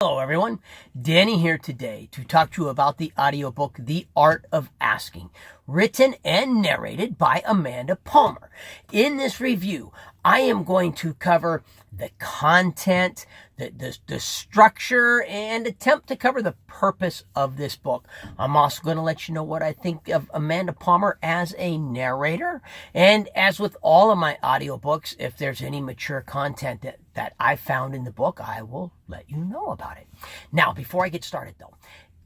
Hello everyone, Danny here today to talk to you about the audiobook The Art of Asking, written and narrated by Amanda Palmer. In this review, I am going to cover the content, the structure, and attempt to cover the purpose of this book. I'm also going to let you know what I think of Amanda Palmer as a narrator. And as with all of my audiobooks, if there's any mature content that I found in the book, I will let you know about it. Now, before I get started though,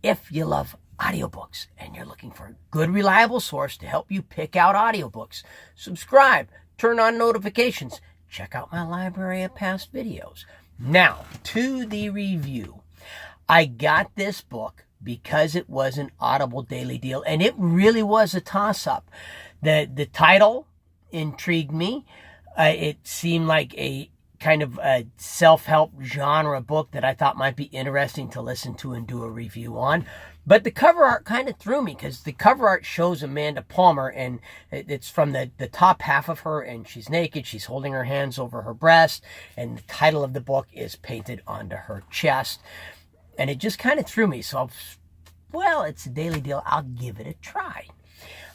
if you love audiobooks and you're looking for a good, reliable source to help you pick out audiobooks, subscribe, turn on notifications, check out my library of past videos. Now, to the review. I got this book because it was an Audible daily deal, and it really was a toss-up. The title intrigued me. It seemed like a kind of a self-help genre book that I thought might be interesting to listen to and do a review on. But the cover art kind of threw me, because the cover art shows Amanda Palmer, and it's from the top half of her, and she's naked. She's holding her hands over her breast, and the title of the book is painted onto her chest. And it just kind of threw me. So, well, it's a daily deal. I'll give it a try.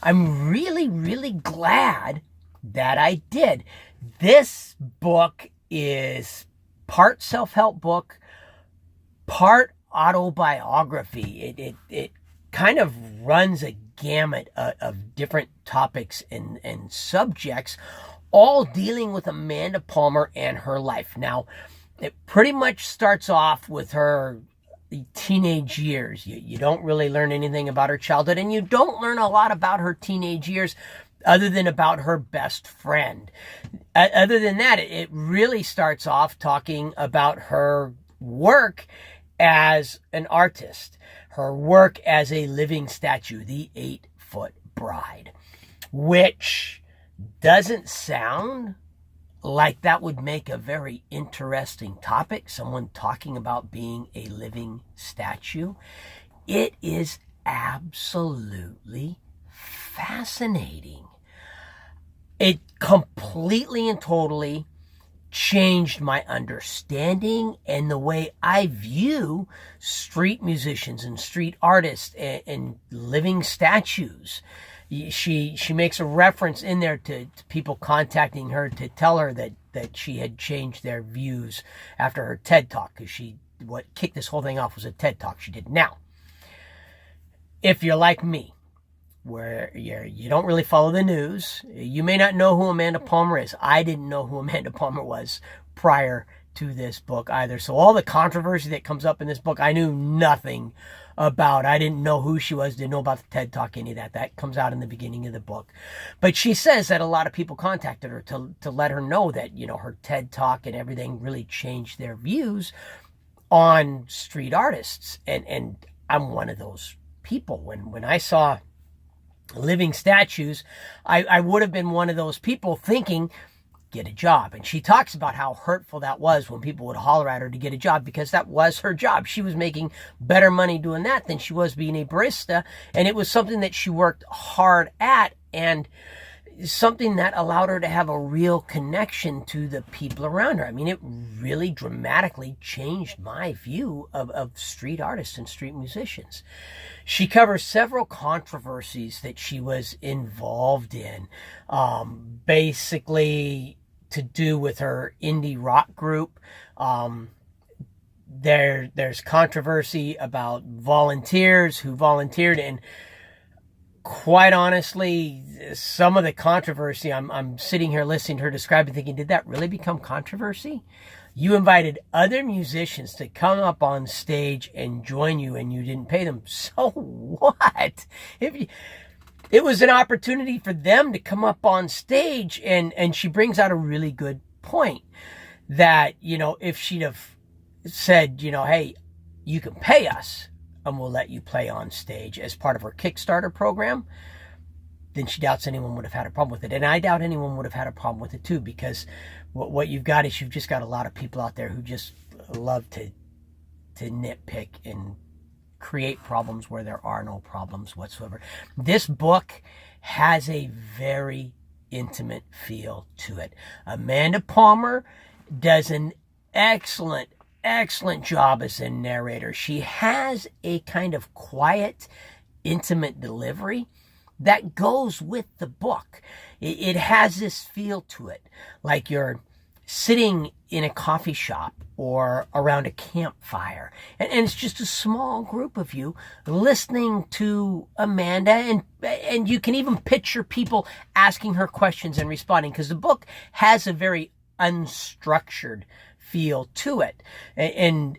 I'm really, really glad that I did. This book is part self-help book, part autobiography. It kind of runs a gamut of different topics and subjects, all dealing with Amanda Palmer and her life. Now, it pretty much starts off with her teenage years. You don't really learn anything about her childhood, and you don't learn a lot about her teenage years other than about her best friend. Other than that, it really starts off talking about her work as an artist, her work as a living statue, the 8-foot bride, which doesn't sound like that would make a very interesting topic, someone talking about being a living statue. It is absolutely fascinating. It completely and totally changed my understanding and the way I view street musicians and street artists and living statues. She makes a reference in there to people contacting her to tell her that she had changed their views after her TED Talk, because what kicked this whole thing off was a TED Talk she did. Now, if you're like me, where you don't really follow the news, you may not know who Amanda Palmer is. I didn't know who Amanda Palmer was prior to this book either. So all the controversy that comes up in this book, I knew nothing about. I didn't know who she was, didn't know about the TED Talk, any of that. That comes out in the beginning of the book. But she says that a lot of people contacted her to let her know that, her TED Talk and everything really changed their views on street artists. And I'm one of those people. When I saw living statues, I would have been one of those people thinking, get a job. And she talks about how hurtful that was when people would holler at her to get a job, because that was her job. She was making better money doing that than she was being a barista. And it was something that she worked hard at, and something that allowed her to have a real connection to the people around her. I mean, it really dramatically changed my view of street artists and street musicians. She covers several controversies that she was involved in, basically to do with her indie rock group. There's controversy about volunteers who volunteered, and quite honestly, some of the controversy, I'm sitting here listening to her describe and thinking, did that really become controversy? You invited other musicians to come up on stage and join you, and you didn't pay them. So what? It was an opportunity for them to come up on stage, and she brings out a really good point that, if she'd have said, hey, you can pay us and we'll let you play on stage as part of her Kickstarter program, then she doubts anyone would have had a problem with it. And I doubt anyone would have had a problem with it too, because what you've got is you've just got a lot of people out there who just love to nitpick and create problems where there are no problems whatsoever. This book has a very intimate feel to it. Amanda Palmer does an excellent excellent job as a narrator. She has a kind of quiet, intimate delivery that goes with the book. It has this feel to it, like you're sitting in a coffee shop or around a campfire, and it's just a small group of you listening to Amanda, and you can even picture people asking her questions and responding, because the book has a very unstructured feel to it. And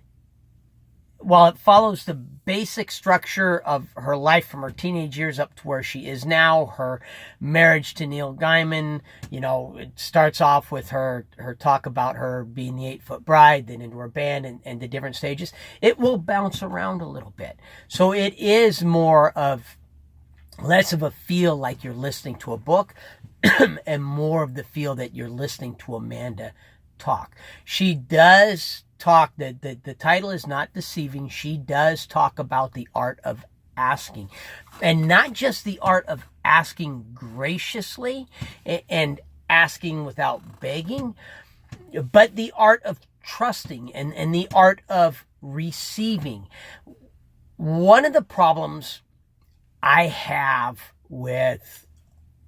while it follows the basic structure of her life from her teenage years up to where she is now, her marriage to Neil Gaiman, it starts off with her talk about her being the 8-foot bride, then into her band and the different stages. It will bounce around a little bit. So it is less of a feel like you're listening to a book and more of the feel that you're listening to Amanda talk. She does talk, the title is not deceiving. She does talk about the art of asking, and not just the art of asking graciously and asking without begging, but the art of trusting and the art of receiving. One of the problems I have with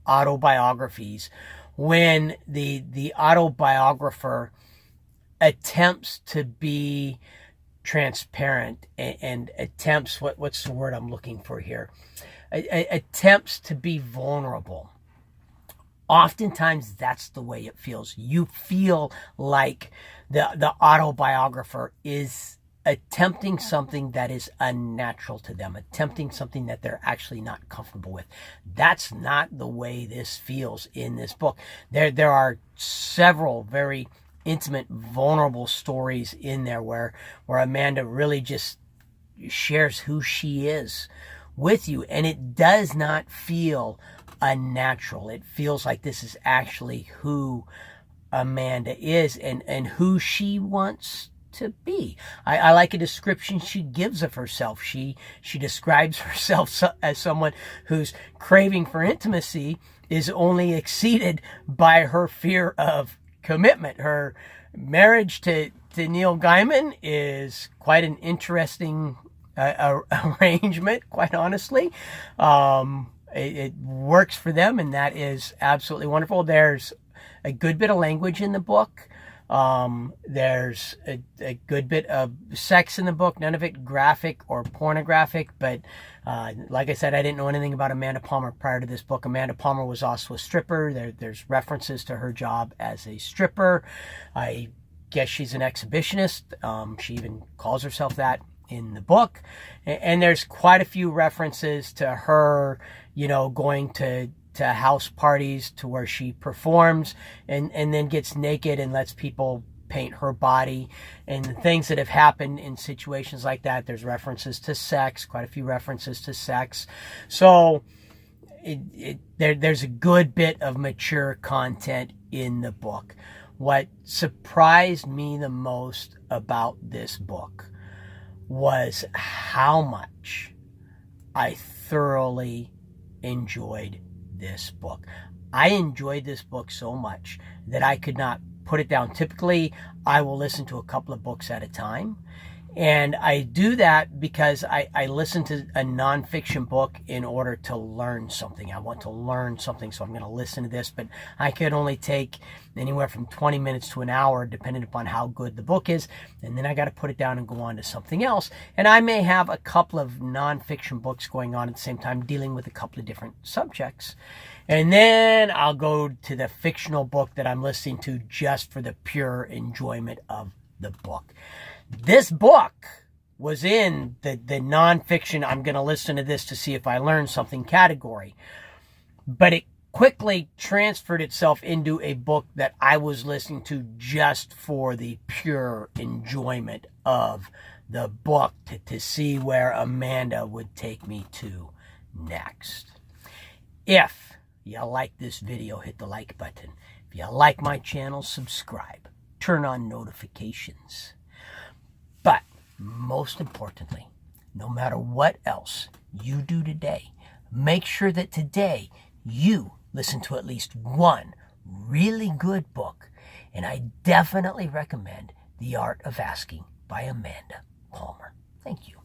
autobiographies, when the autobiographer attempts to be transparent and attempts, what's the word I'm looking for here? Attempts to be vulnerable. Oftentimes that's the way it feels. You feel like the autobiographer is attempting something that is unnatural to them, attempting something that they're actually not comfortable with. That's not the way this feels in this book. There are several very intimate, vulnerable stories in there where Amanda really just shares who she is with you, and it does not feel unnatural. It feels like this is actually who Amanda is and who she wants to be. I like a description she gives of herself. She describes herself as someone whose craving for intimacy is only exceeded by her fear of commitment. Her marriage to Neil Gaiman is quite an interesting arrangement, quite honestly. It works for them, and that is absolutely wonderful. There's a good bit of language in the book. There's a good bit of sex in the book, none of it graphic or pornographic, but like I said, I didn't know anything about Amanda Palmer prior to this book. Amanda Palmer was also a stripper. There's references to her job as a stripper. I guess she's an exhibitionist. She even calls herself that in the book. And there's quite a few references to her, going to house parties to where she performs and then gets naked and lets people paint her body, and the things that have happened in situations like that. There's references to sex, quite a few references to sex. So there's a good bit of mature content in the book. What surprised me the most about this book was how much I thoroughly enjoyed this book. I enjoyed this book so much that I could not put it down. Typically, I will listen to a couple of books at a time. And I do that because I listen to a nonfiction book in order to learn something. I want to learn something, so I'm going to listen to this. But I could only take anywhere from 20 minutes to an hour, depending upon how good the book is. And then I got to put it down and go on to something else. And I may have a couple of nonfiction books going on at the same time, dealing with a couple of different subjects. And then I'll go to the fictional book that I'm listening to just for the pure enjoyment of the book. This book was in the nonfiction, I'm going to listen to this to see if I learn something category. But it quickly transferred itself into a book that I was listening to just for the pure enjoyment of the book, to see where Amanda would take me to next. If you like this video, hit the like button. If you like my channel, subscribe. Turn on notifications. But most importantly, no matter what else you do today, make sure that today you listen to at least one really good book. And I definitely recommend The Art of Asking by Amanda Palmer. Thank you.